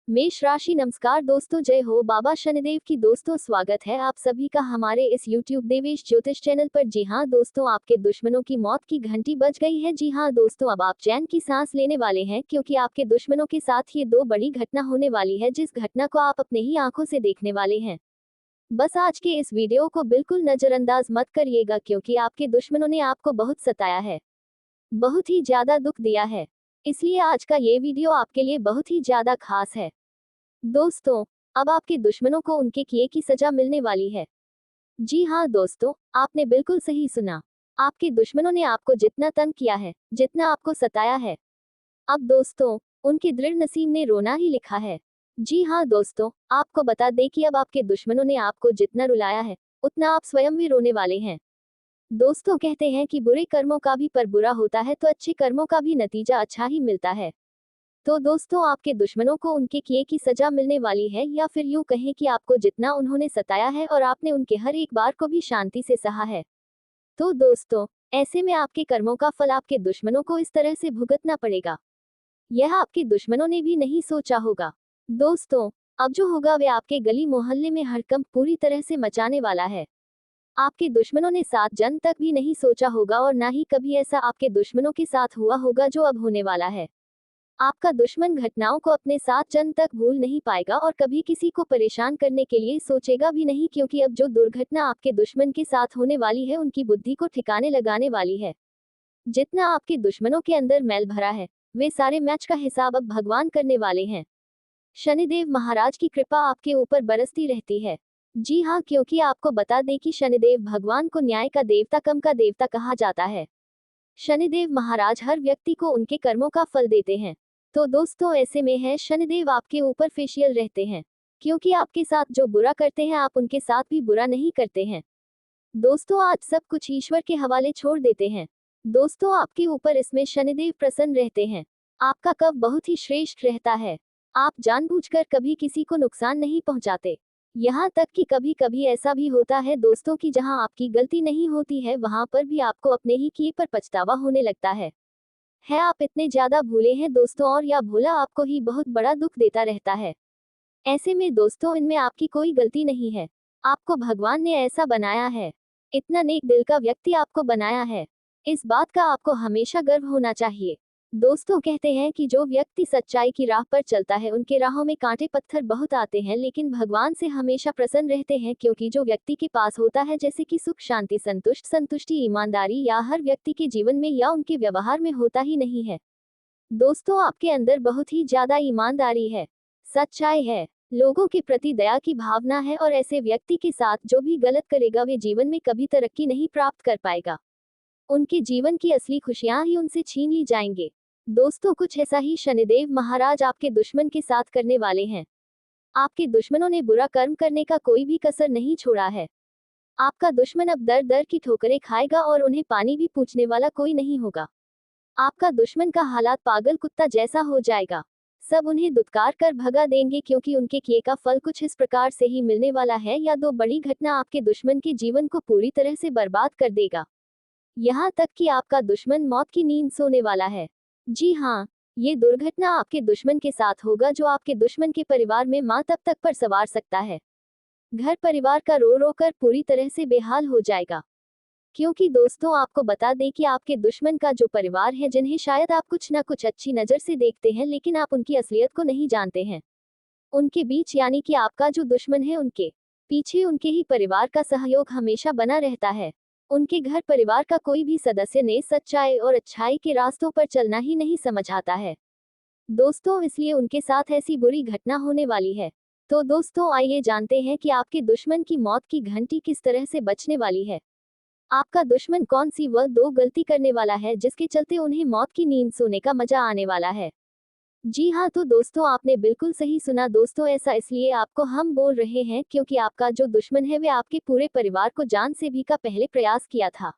मेष राशि। नमस्कार दोस्तों, जय हो बाबा शनिदेव की। दोस्तों स्वागत है आप सभी का हमारे इस YouTube देवेश ज्योतिष चैनल पर। जी हाँ दोस्तों, आपके दुश्मनों की मौत की घंटी बज गई है। जी हाँ दोस्तों, अब आप चैन की सांस लेने वाले हैं क्योंकि आपके दुश्मनों के साथ ये दो बड़ी घटना होने वाली है, जिस घटना को आप अपने ही आंखों से देखने वाले हैं। बस आज के इस वीडियो को बिल्कुल नजरअंदाज मत करिएगा क्योंकि आपके दुश्मनों ने आपको बहुत सताया है, बहुत ही ज्यादा दुख दिया है। इसलिए आज का ये वीडियो आपके लिए बहुत ही ज्यादा खास है। दोस्तों, अब आपके दुश्मनों को उनके किए की सजा मिलने वाली है। जी हाँ दोस्तों, आपने बिल्कुल सही सुना। आपके दुश्मनों ने आपको जितना तंग किया है, जितना आपको सताया है, अब दोस्तों उनके दृढ़ नसीब ने रोना ही लिखा है। जी हाँ दोस्तों, आपको बता दें कि अब आपके दुश्मनों ने आपको जितना रुलाया है, उतना आप स्वयं भी रोने वाले हैं। दोस्तों कहते हैं कि बुरे कर्मों का भी पर बुरा होता है तो अच्छे कर्मों का भी नतीजा अच्छा ही मिलता है। तो दोस्तों आपके दुश्मनों को उनके किए की सजा मिलने वाली है, या फिर यूं कहें कि आपको जितना उन्होंने सताया है और आपने उनके हर एक बार को भी शांति से सहा है। तो दोस्तों ऐसे में आपके कर्मों का फल आपके दुश्मनों को इस तरह से भुगतना पड़ेगा, यह आपके दुश्मनों ने भी नहीं सोचा होगा। दोस्तों अब जो होगा वे आपके गली मोहल्ले में हड़कंप पूरी तरह से मचाने वाला है। आपके दुश्मनों ने 7 जन्म तक भी नहीं सोचा होगा और ना ही कभी ऐसा आपके दुश्मनों के साथ हुआ होगा जो अब होने वाला है। आपका दुश्मन घटनाओं को अपने 7 जन्म तक भूल नहीं पाएगा और कभी किसी को परेशान करने के लिए सोचेगा भी नहीं, क्योंकि अब जो दुर्घटना आपके दुश्मन के साथ होने वाली है उनकी बुद्धि को ठिकाने लगाने वाली है। जितना आपके दुश्मनों के अंदर मैल भरा है, वे सारे मैच का हिसाब अब भगवान करने वाले हैं। शनिदेव महाराज की कृपा आपके ऊपर बरसती रहती है। जी हाँ, क्योंकि आपको बता दें कि शनिदेव भगवान को न्याय का देवता, कम का देवता कहा जाता है। शनिदेव महाराज हर व्यक्ति को उनके कर्मों का फल देते हैं। तो दोस्तों ऐसे में है शनिदेव आपके ऊपर फेशियल रहते हैं, क्योंकि आपके साथ जो बुरा करते हैं आप उनके साथ भी बुरा नहीं करते हैं। दोस्तों आज सब कुछ ईश्वर के हवाले छोड़ देते हैं। दोस्तों आपके ऊपर इसमें शनिदेव प्रसन्न रहते हैं। आपका कव बहुत ही श्रेष्ठ रहता है। आप जानबूझकर कभी किसी को नुकसान नहीं पहुंचाते। यहाँ तक कि कभी कभी ऐसा भी होता है दोस्तों कि जहाँ आपकी गलती नहीं होती है वहां पर भी आपको अपने ही किए पर पछतावा होने लगता है। आप इतने ज्यादा भूले हैं दोस्तों, और यह भूला आपको ही बहुत बड़ा दुख देता रहता है। ऐसे में दोस्तों इनमें आपकी कोई गलती नहीं है, आपको भगवान ने ऐसा बनाया है। इतना नेक दिल का व्यक्ति आपको बनाया है, इस बात का आपको हमेशा गर्व होना चाहिए। दोस्तों कहते हैं कि जो व्यक्ति सच्चाई की राह पर चलता है उनके राहों में कांटे पत्थर बहुत आते हैं, लेकिन भगवान से हमेशा प्रसन्न रहते हैं, क्योंकि जो व्यक्ति के पास होता है जैसे कि सुख, शांति, संतुष्टि, ईमानदारी, या हर व्यक्ति के जीवन में या उनके व्यवहार में होता ही नहीं है। दोस्तों आपके अंदर बहुत ही ज्यादा ईमानदारी है, सच्चाई है, लोगों के प्रति दया की भावना है, और ऐसे व्यक्ति के साथ जो भी गलत करेगा वे जीवन में कभी तरक्की नहीं प्राप्त कर पाएगा। उनके जीवन की असली खुशियां ही उनसे छीन ली जाएंगे। दोस्तों कुछ ऐसा ही शनिदेव महाराज आपके दुश्मन के साथ करने वाले हैं। आपके दुश्मनों ने बुरा कर्म करने का कोई भी कसर नहीं छोड़ा है। आपका दुश्मन अब दर दर की ठोकरें खाएगा और उन्हें पानी भी पूछने वाला कोई नहीं होगा। आपका दुश्मन का हालात पागल कुत्ता जैसा हो जाएगा। सब उन्हें दुत्कार कर भगा देंगे, क्योंकि उनके किए का फल कुछ इस प्रकार से ही मिलने वाला है, या दो बड़ी घटना आपके दुश्मन के जीवन को पूरी तरह से बर्बाद कर देगा। यहाँ तक कि आपका दुश्मन मौत की नींद सोने वाला है। जी हाँ, ये दुर्घटना आपके दुश्मन के साथ होगा, जो आपके दुश्मन के परिवार में माँ तब तक पर सवार सकता है। घर परिवार का रो रो कर पूरी तरह से बेहाल हो जाएगा। क्योंकि दोस्तों आपको बता दें कि आपके दुश्मन का जो परिवार है, जिन्हें शायद आप कुछ ना कुछ अच्छी नज़र से देखते हैं, लेकिन आप उनकी असलियत को नहीं जानते हैं। उनके बीच यानी कि आपका जो दुश्मन है उनके पीछे उनके ही परिवार का सहयोग हमेशा बना रहता है। उनके घर परिवार का कोई भी सदस्य ने सच्चाई और अच्छाई के रास्तों पर चलना ही नहीं समझ आता है। दोस्तों इसलिए उनके साथ ऐसी बुरी घटना होने वाली है। तो दोस्तों आइए जानते हैं कि आपके दुश्मन की मौत की घंटी किस तरह से बजने वाली है। आपका दुश्मन कौन सी वह दो गलती करने वाला है जिसके चलते उन्हें मौत की नींद सोने का मजा आने वाला है। जी हाँ, तो दोस्तों आपने बिल्कुल सही सुना। दोस्तों ऐसा इसलिए आपको हम बोल रहे हैं क्योंकि आपका जो दुश्मन है वे आपके पूरे परिवार को जान से भी का पहले प्रयास किया था।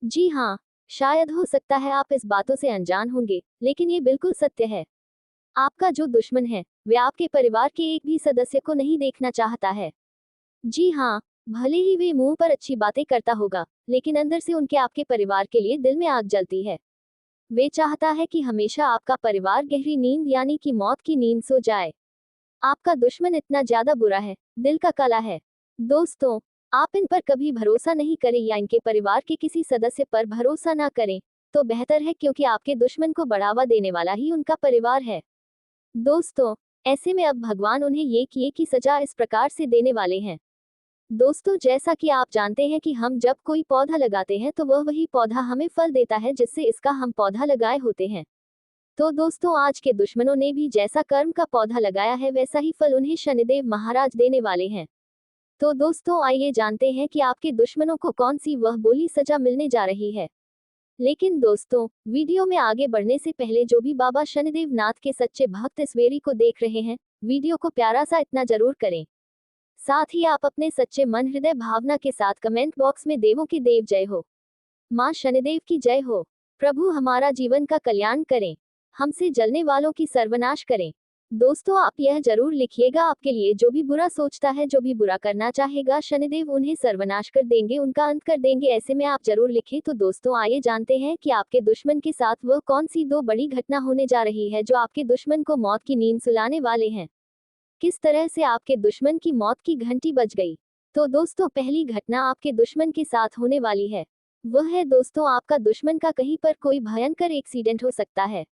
जी हाँ, शायद हो सकता है आप इस बातों से अनजान होंगे, लेकिन ये बिल्कुल सत्य है। आपका जो दुश्मन है वे आपके परिवार के एक भी सदस्य को नहीं देखना चाहता है। जी हाँ, भले ही वे मुंह पर अच्छी बातें करता होगा, लेकिन अंदर से उनके आपके परिवार के लिए दिल में आग जलती है। वे चाहता है कि हमेशा आपका परिवार गहरी नींद यानी कि मौत की नींद सो जाए। आपका दुश्मन इतना ज्यादा बुरा है, दिल का काला है। दोस्तों, आप इन पर कभी भरोसा नहीं करें या इनके परिवार के किसी सदस्य पर भरोसा ना करें, तो बेहतर है, क्योंकि आपके दुश्मन को बढ़ावा देने वाला ही उनका परिवार है। दोस्तों, ऐसे में अब भगवान उन्हें ये किए की सजा इस प्रकार से देने वाले हैं। दोस्तों, जैसा कि आप जानते हैं कि हम जब कोई पौधा लगाते हैं तो वह वही पौधा हमें फल देता है जिससे इसका हम पौधा लगाए होते हैं। तो दोस्तों, आज के दुश्मनों ने भी जैसा कर्म का पौधा लगाया है वैसा ही फल उन्हें शनिदेव महाराज देने वाले हैं। तो दोस्तों, आइए जानते हैं कि आपके दुश्मनों को कौन सी वह बोली सजा मिलने जा रही है। लेकिन दोस्तों, वीडियो में आगे बढ़ने से पहले जो भी बाबा शनिदेव नाथ के सच्चे भक्त इस वीडियो को देख रहे हैं, वीडियो को प्यारा सा इतना जरूर करें। साथ ही आप अपने सच्चे मन हृदय भावना के साथ कमेंट बॉक्स में देवों की देव जय हो, माँ शनिदेव की जय हो, प्रभु हमारा जीवन का कल्याण करें, हमसे जलने वालों की सर्वनाश करें। दोस्तों, आप यह जरूर लिखिएगा, आपके लिए जो भी बुरा सोचता है, जो भी बुरा करना चाहेगा, शनिदेव उन्हें सर्वनाश कर देंगे, उनका अंत कर देंगे। ऐसे में आप जरूर लिखें। तो दोस्तों, आइए जानते हैं कि आपके दुश्मन के साथ वह कौन सी दो बड़ी घटना होने जा रही है जो आपके दुश्मन को मौत की नींद सुलाने वाले हैं। किस तरह से आपके दुश्मन की मौत की घंटी बज गई। तो दोस्तों, पहली घटना आपके दुश्मन के साथ होने वाली है, वह है दोस्तों, आपका दुश्मन का कहीं पर कोई भयंकर एक्सीडेंट हो सकता है।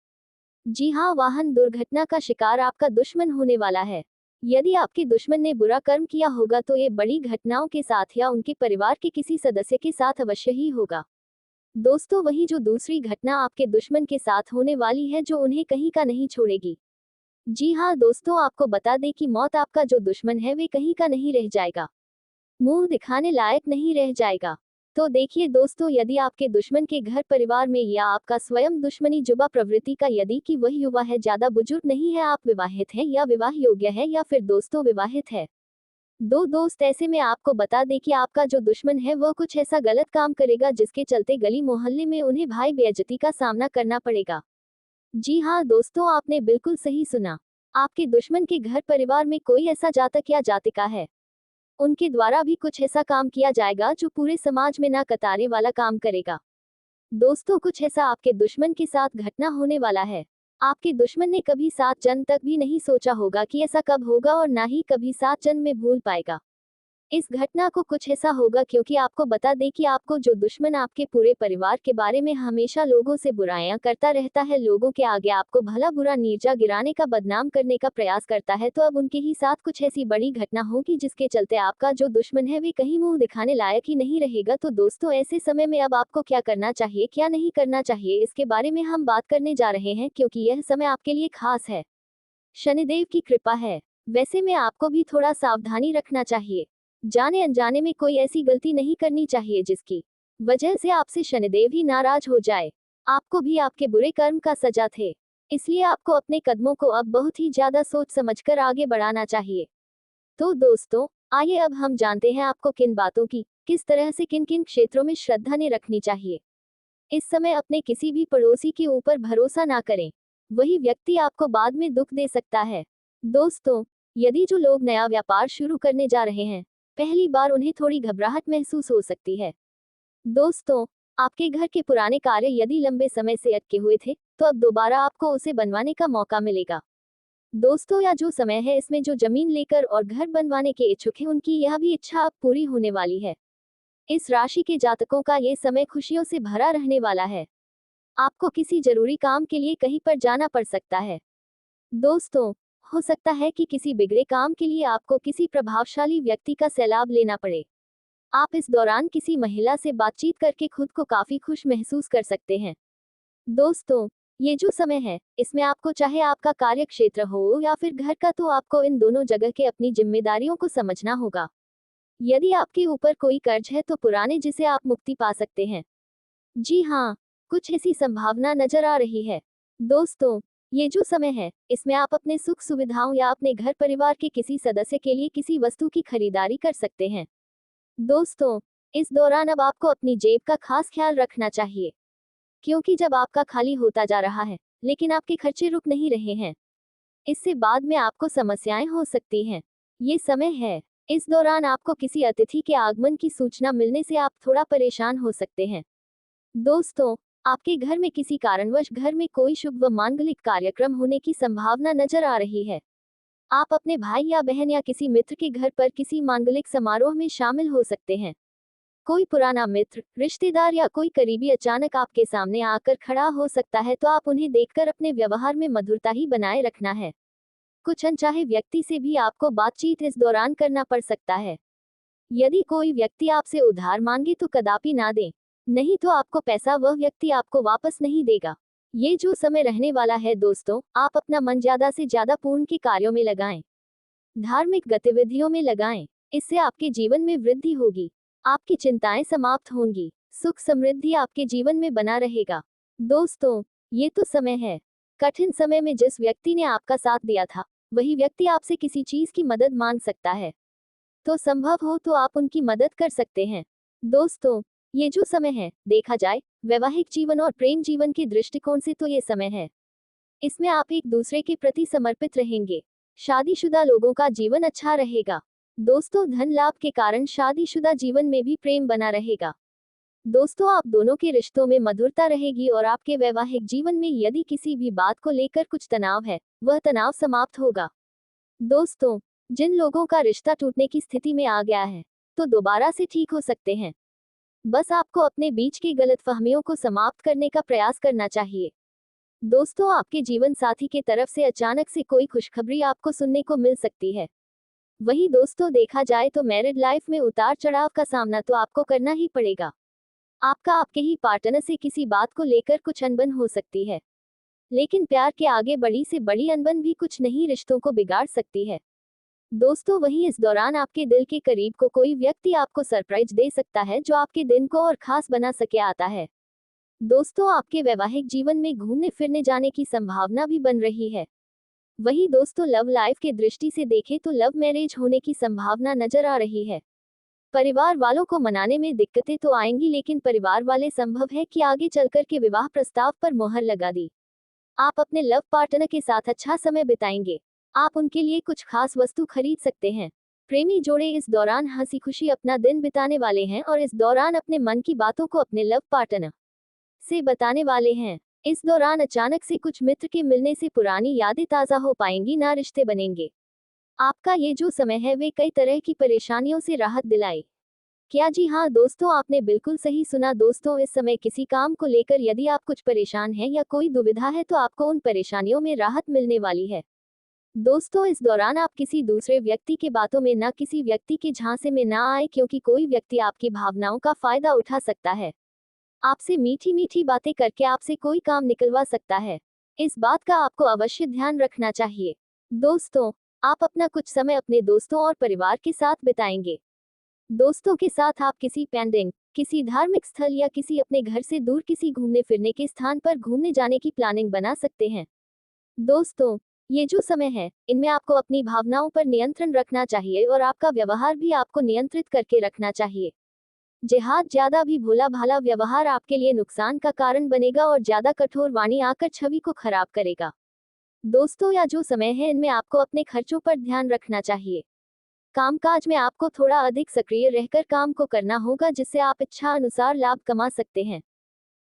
जी हाँ, वाहन दुर्घटना का शिकार आपका दुश्मन होने वाला है। यदि आपके दुश्मन ने बुरा कर्म किया होगा तो ये बड़ी घटनाओं के साथ या उनके परिवार के किसी सदस्य के साथ अवश्य ही होगा। दोस्तों, वही जो दूसरी घटना आपके दुश्मन के साथ होने वाली है जो उन्हें कहीं का नहीं छोड़ेगी। जी हाँ दोस्तों, आपको बता दें कि मौत आपका जो दुश्मन है वे कहीं का नहीं रह जाएगा, मुंह दिखाने लायक नहीं रह जाएगा। तो देखिए दोस्तों, यदि आपके दुश्मन के घर परिवार में या आपका स्वयं दुश्मनी जुबा प्रवृत्ति का यदि कि वह युवा है, ज्यादा बुजुर्ग नहीं है, आप विवाहित हैं या विवाह योग्य है या फिर दोस्तों विवाहित है। दोस्त, ऐसे में आपको बता दें कि आपका जो दुश्मन है वह कुछ ऐसा गलत काम करेगा जिसके चलते गली मोहल्ले में उन्हें भाई बेइज्जती का सामना करना पड़ेगा। जी हाँ दोस्तों, आपने बिल्कुल सही सुना। आपके दुश्मन के घर परिवार में कोई ऐसा जातक या जातिका है, उनके द्वारा भी कुछ ऐसा काम किया जाएगा जो पूरे समाज में ना कतारे वाला काम करेगा। दोस्तों, कुछ ऐसा आपके दुश्मन के साथ घटना होने वाला है। आपके दुश्मन ने कभी 7 जन्म तक भी नहीं सोचा होगा कि ऐसा कब होगा और ना ही कभी 7 जन्म में भूल पाएगा इस घटना को। कुछ ऐसा होगा, क्योंकि आपको बता दें कि आपको जो दुश्मन आपके पूरे परिवार के बारे में हमेशा लोगों से बुराइयां करता रहता है, लोगों के आगे आपको भला बुरा नीचा गिराने का, बदनाम करने का प्रयास करता है, तो अब उनके ही साथ कुछ ऐसी बड़ी घटना होगी जिसके चलते आपका जो दुश्मन है वे कहीं मुंह दिखाने लायक ही नहीं रहेगा। तो दोस्तों, ऐसे समय में अब आपको क्या करना चाहिए, क्या नहीं करना चाहिए, इसके बारे में हम बात करने जा रहे हैं, क्योंकि यह समय आपके लिए खास है, शनिदेव की कृपा है। वैसे में आपको भी थोड़ा सावधानी रखना चाहिए, जाने अनजाने में कोई ऐसी गलती नहीं करनी चाहिए जिसकी वजह से आपसे शनिदेव ही नाराज हो जाए, आपको भी आपके बुरे कर्म का सजा थे। इसलिए आपको अपने कदमों को अब बहुत ही ज्यादा सोच समझकर आगे बढ़ाना चाहिए। तो दोस्तों, आइए अब हम जानते हैं आपको किन बातों की, किस तरह से किन किन क्षेत्रों में श्रद्धा ने रखनी चाहिए। इस समय अपने किसी भी पड़ोसी के ऊपर भरोसा ना करें, वही व्यक्ति आपको बाद में दुख दे सकता है। दोस्तों, यदि जो लोग नया व्यापार शुरू करने जा रहे हैं, पहली बार उन्हें थोड़ी घबराहट महसूस हो सकती है। दोस्तों, आपके घर के पुराने कार्य यदि लंबे समय से अटके हुए थे, तो अब दोबारा आपको उसे बनवाने का मौका मिलेगा। दोस्तों, या जो समय है इसमें जो जमीन लेकर और घर बनवाने के इच्छुक हैं, उनकी यह भी इच्छा अब पूरी होने वाली है। इस राशि के जातकों का ये समय खुशियों से भरा रहने वाला है। आपको किसी जरूरी काम के लिए कहीं पर जाना पड़ सकता है। दोस्तों, हो सकता है कि किसी बिगड़े काम के लिए आपको किसी प्रभावशाली व्यक्ति का सैलाब लेना पड़े। आप इस दौरान किसी महिला से बातचीत करके खुद को काफी खुश महसूस कर सकते हैं। दोस्तों, ये जो समय है इसमें आपको चाहे आपका कार्य क्षेत्र हो या फिर घर का, तो आपको इन दोनों जगह के अपनी जिम्मेदारियों को समझना होगा। यदि आपके ऊपर कोई कर्ज है तो पुराने जिसे आप मुक्ति पा सकते हैं। जी हाँ, कुछ ऐसी संभावना नजर आ रही है। दोस्तों, ये जो समय है इसमें आप अपने सुख सुविधाओं या अपने घर परिवार के किसी सदस्य के लिए किसी वस्तु की खरीदारी कर सकते हैं। दोस्तों, इस दौरान अब आपको अपनी जेब का खास ख्याल रखना चाहिए, क्योंकि जब आपका खाली होता जा रहा है लेकिन आपके खर्चे रुक नहीं रहे हैं, इससे बाद में आपको समस्याएं हो सकती हैं। ये समय है, इस दौरान आपको किसी अतिथि के आगमन की सूचना मिलने से आप थोड़ा परेशान हो सकते हैं। दोस्तों, आपके घर में किसी कारणवश घर में कोई शुभ व मांगलिक कार्यक्रम होने की संभावना नजर आ रही है। आप अपने भाई या बहन या किसी मित्र के घर पर किसी मांगलिक समारोह में शामिल हो सकते हैं। कोई पुराना मित्र, रिश्तेदार या कोई करीबी अचानक आपके सामने आकर खड़ा हो सकता है, तो आप उन्हें देखकर अपने व्यवहार में मधुरता ही बनाए रखना है। कुछ अनचाहे व्यक्ति से भी आपको बातचीत इस दौरान करना पड़ सकता है। यदि कोई व्यक्ति आपसे उधार मांगे तो कदापि ना दें, नहीं तो आपको पैसा वह व्यक्ति आपको वापस नहीं देगा। ये जो समय रहने वाला है दोस्तों, आप अपना मन ज्यादा से ज्यादा पूर्ण के कार्यों में लगाएं, धार्मिक गतिविधियों में लगाएं। इससे आपके जीवन में वृद्धि होगी, आपकी चिंताएं समाप्त होंगी, सुख समृद्धि आपके जीवन में बना रहेगा। दोस्तों, ये तो समय है। कठिन समय में जिस व्यक्ति ने आपका साथ दिया था, वही व्यक्ति आपसे किसी चीज की मदद मांग सकता है, तो संभव हो तो आप उनकी मदद कर सकते हैं। दोस्तों, ये जो समय है, देखा जाए वैवाहिक जीवन और प्रेम जीवन के दृष्टिकोण से तो ये समय है, इसमें आप एक दूसरे के प्रति समर्पित रहेंगे। शादीशुदा लोगों का जीवन अच्छा रहेगा। दोस्तों, धन लाभ के कारण शादीशुदा जीवन में भी प्रेम बना रहेगा। दोस्तों, आप दोनों के रिश्तों में मधुरता रहेगी और आपके वैवाहिक जीवन में यदि किसी भी बात को लेकर कुछ तनाव है, वह तनाव समाप्त होगा। दोस्तों, जिन लोगों का रिश्ता टूटने की स्थिति में आ गया है, तो दोबारा से ठीक हो सकते हैं। बस आपको अपने बीच की गलतफहमियों को समाप्त करने का प्रयास करना चाहिए। दोस्तों, आपके जीवन साथी के तरफ से अचानक से कोई खुशखबरी आपको सुनने को मिल सकती है। वही दोस्तों, देखा जाए तो मैरिड लाइफ में उतार चढ़ाव का सामना तो आपको करना ही पड़ेगा। आपका आपके ही पार्टनर से किसी बात को लेकर कुछ अनबन हो सकती है, लेकिन प्यार के आगे बड़ी से बड़ी अनबन भी कुछ नहीं रिश्तों को बिगाड़ सकती है। दोस्तों, वहीं इस दौरान आपके दिल के करीब को कोई व्यक्ति आपको सरप्राइज दे सकता है, जो आपके दिन को और खास बना सके आता है। दोस्तों, आपके वैवाहिक जीवन में घूमने फिरने जाने की संभावना भी बन रही है। वही दोस्तों, लव लाइफ के दृष्टि से देखें तो लव मैरिज होने की संभावना नजर आ रही है। परिवार वालों को मनाने में दिक्कतें तो आएंगी, लेकिन परिवार वाले संभव है कि आगे चलकर के विवाह प्रस्ताव पर मोहर लगा दी। आप अपने लव पार्टनर के साथ अच्छा समय बिताएंगे। आप उनके लिए कुछ खास वस्तु खरीद सकते हैं। प्रेमी जोड़े इस दौरान हंसी खुशी अपना दिन बिताने वाले हैं और इस दौरान अपने मन की बातों को अपने लव पार्टनर से बताने वाले हैं। इस दौरान अचानक से कुछ मित्र के मिलने से पुरानी यादें ताज़ा हो पाएंगी, ना रिश्ते बनेंगे। आपका ये जो समय है वे कई तरह की परेशानियों से राहत दिलाए। क्या जी हाँ दोस्तों, आपने बिल्कुल सही सुना। दोस्तों, इस समय किसी काम को लेकर यदि आप कुछ परेशान हैं या कोई दुविधा है, तो आपको उन परेशानियों में राहत मिलने वाली है। दोस्तों, इस दौरान आप किसी दूसरे व्यक्ति के बातों में ना किसी व्यक्ति के झांसे में ना आए, क्योंकि कोई व्यक्ति आपकी भावनाओं का फायदा उठा सकता है। आपसे मीठी मीठी बातें करके आपसे कोई काम निकलवा सकता है। इस बात का आपको अवश्य ध्यान रखना चाहिए। दोस्तों, आप अपना कुछ समय अपने दोस्तों और परिवार के साथ बिताएंगे। दोस्तों के साथ आप किसी पेंडिंग, किसी धार्मिक स्थल या किसी अपने घर से दूर किसी घूमने फिरने के स्थान पर घूमने जाने की प्लानिंग बना सकते हैं। दोस्तों, ये जो समय है, इनमें आपको अपनी भावनाओं पर नियंत्रण रखना चाहिए और आपका व्यवहार भी आपको नियंत्रित करके रखना चाहिए। जिहाद ज्यादा भी भोला भाला व्यवहार आपके लिए नुकसान का कारण बनेगा और ज्यादा कठोर वाणी आकर छवि को खराब करेगा। दोस्तों, या जो समय है, इनमें आपको अपने खर्चों पर ध्यान रखना चाहिए। कामकाज में आपको थोड़ा अधिक सक्रिय रहकर काम को करना होगा, जिससे आप इच्छा अनुसार लाभ कमा सकते हैं।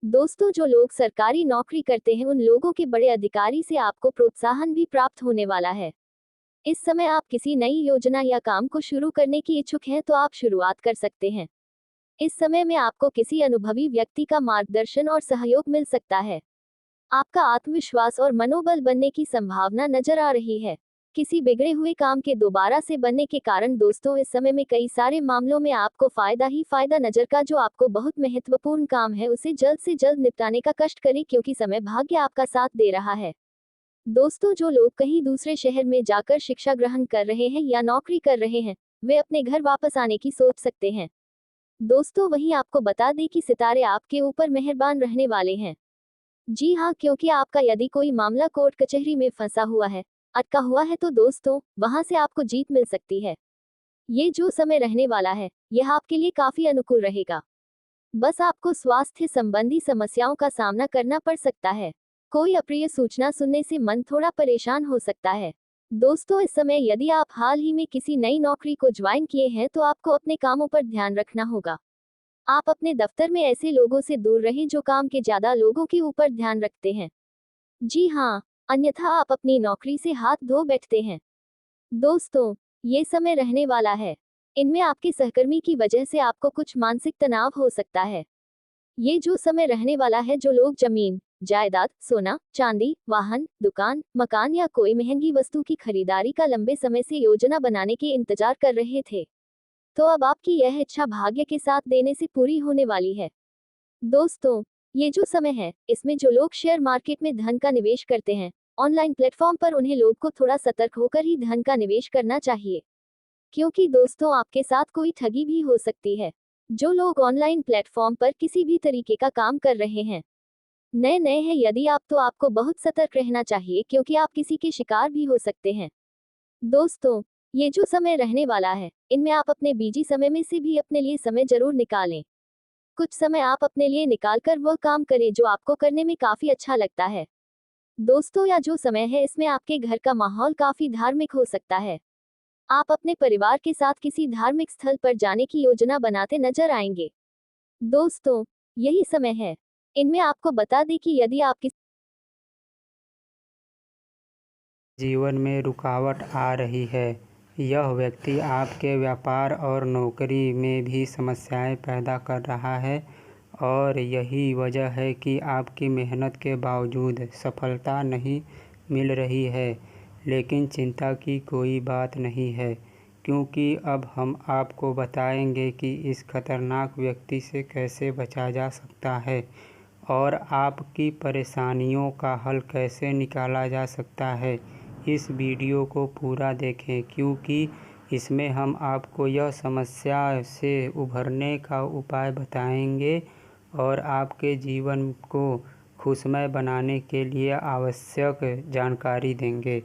दोस्तों, जो लोग सरकारी नौकरी करते हैं, उन लोगों के बड़े अधिकारी से आपको प्रोत्साहन भी प्राप्त होने वाला है। इस समय आप किसी नई योजना या काम को शुरू करने की इच्छुक हैं, तो आप शुरुआत कर सकते हैं। इस समय में आपको किसी अनुभवी व्यक्ति का मार्गदर्शन और सहयोग मिल सकता है। आपका आत्मविश्वास और मनोबल बनने की संभावना नजर आ रही है। किसी बिगड़े हुए काम के दोबारा से बनने के कारण दोस्तों, इस समय में कई सारे मामलों में आपको फायदा ही फायदा नजर का जो आपको बहुत महत्वपूर्ण काम है, उसे जल्द से जल्द निपटाने का कष्ट करें, क्योंकि समय भाग्य आपका साथ दे रहा है। दोस्तों, जो लोग कहीं दूसरे शहर में जाकर शिक्षा ग्रहण कर रहे हैं या नौकरी कर रहे हैं, वे अपने घर वापस आने की सोच सकते हैं। दोस्तों, वहीं आपको बता दें कि सितारे आपके ऊपर मेहरबान रहने वाले हैं। जी हाँ, क्योंकि आपका यदि कोई मामला कोर्ट कचहरी में फंसा हुआ है, अटका हुआ है, तो दोस्तों, वहां से आपको जीत मिल सकती है। ये जो समय रहने वाला है, यह आपके लिए काफी अनुकूल रहेगा। बस आपको स्वास्थ्य संबंधी समस्याओं का सामना करना पड़ सकता है। कोई अप्रिय सूचना सुनने से मन थोड़ा परेशान हो सकता है। दोस्तों, इस समय यदि आप हाल ही में किसी नई नौकरी को ज्वाइन किए हैं, तो आपको अपने कामों पर ध्यान रखना होगा। आप अपने दफ्तर में ऐसे लोगों से दूर रहें जो काम के ज्यादा लोगों के ऊपर ध्यान रखते हैं। जी हाँ, अन्यथा आप अपनी नौकरी से हाथ धो बैठते हैं। दोस्तों, ये समय रहने वाला है। इनमें आपके सहकर्मी की वजह से आपको कुछ मानसिक तनाव हो सकता है। ये जो समय रहने वाला है, जो लोग जमीन, जायदाद, सोना, चांदी, वाहन, दुकान, मकान या कोई महंगी वस्तु की खरीदारी का लंबे समय से योजना बनाने के इंतजार कर रहे थे, तो अब आपकी यह इच्छा भाग्य के साथ देने से पूरी होने वाली है। दोस्तों, ये जो समय है, इसमें जो लोग शेयर मार्केट में धन का निवेश करते हैं, ऑनलाइन प्लेटफॉर्म पर उन्हें लोग को थोड़ा सतर्क होकर ही धन का निवेश करना चाहिए, क्योंकि दोस्तों आपके साथ कोई ठगी भी हो सकती है। जो लोग ऑनलाइन प्लेटफॉर्म पर किसी भी तरीके का काम कर रहे हैं, नए नए हैं यदि आप, तो आपको बहुत सतर्क रहना चाहिए, क्योंकि आप किसी के शिकार भी हो सकते हैं। दोस्तों, ये जो समय रहने वाला है, इनमें आप अपने बिजी समय में से भी अपने लिए समय जरूर निकालें। कुछ समय आप अपने लिए निकालकर वह काम करें जो आपको करने में काफी अच्छा लगता है। दोस्तों, या जो समय है, इसमें आपके घर का माहौल काफी धार्मिक हो सकता है। आप अपने परिवार के साथ किसी धार्मिक स्थल पर जाने की योजना बनाते नजर आएंगे। दोस्तों, यही समय है। इनमें आपको बता दें कि यदि आप किसी जीवन में रुकावट आ रही है, यह व्यक्ति आपके व्यापार और नौकरी में भी समस्याएं पैदा कर रहा है और यही वजह है कि आपकी मेहनत के बावजूद सफलता नहीं मिल रही है। लेकिन चिंता की कोई बात नहीं है, क्योंकि अब हम आपको बताएंगे कि इस खतरनाक व्यक्ति से कैसे बचा जा सकता है और आपकी परेशानियों का हल कैसे निकाला जा सकता है। इस वीडियो को पूरा देखें, क्योंकि इसमें हम आपको यह समस्या से उभरने का उपाय बताएंगे और आपके जीवन को खुशमय बनाने के लिए आवश्यक जानकारी देंगे।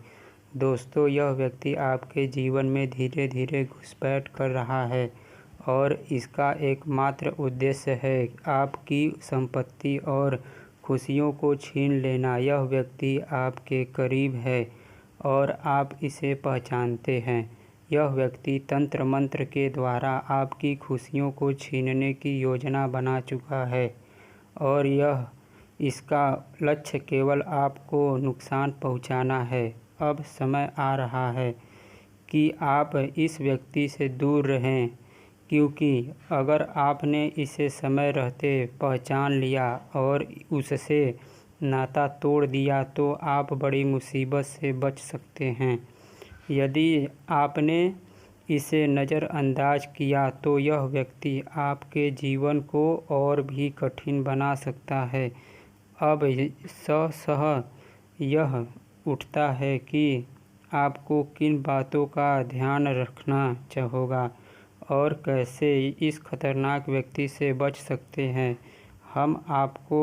दोस्तों, यह व्यक्ति आपके जीवन में धीरे धीरे घुसपैठ कर रहा है और इसका एकमात्र उद्देश्य है आपकी संपत्ति और खुशियों को छीन लेना। यह व्यक्ति आपके करीब है और आप इसे पहचानते हैं। यह व्यक्ति तंत्र मंत्र के द्वारा आपकी खुशियों को छीनने की योजना बना चुका है और इसका लक्ष्य केवल आपको नुकसान पहुंचाना है। अब समय आ रहा है कि आप इस व्यक्ति से दूर रहें, क्योंकि अगर आपने इसे समय रहते पहचान लिया और उससे नाता तोड़ दिया तो आप बड़ी मुसीबत से बच सकते हैं। यदि आपने इसे नज़रअंदाज किया तो यह व्यक्ति आपके जीवन को और भी कठिन बना सकता है। अब सह यह उठता है कि आपको किन बातों का ध्यान रखना होगा और कैसे इस खतरनाक व्यक्ति से बच सकते हैं। हम आपको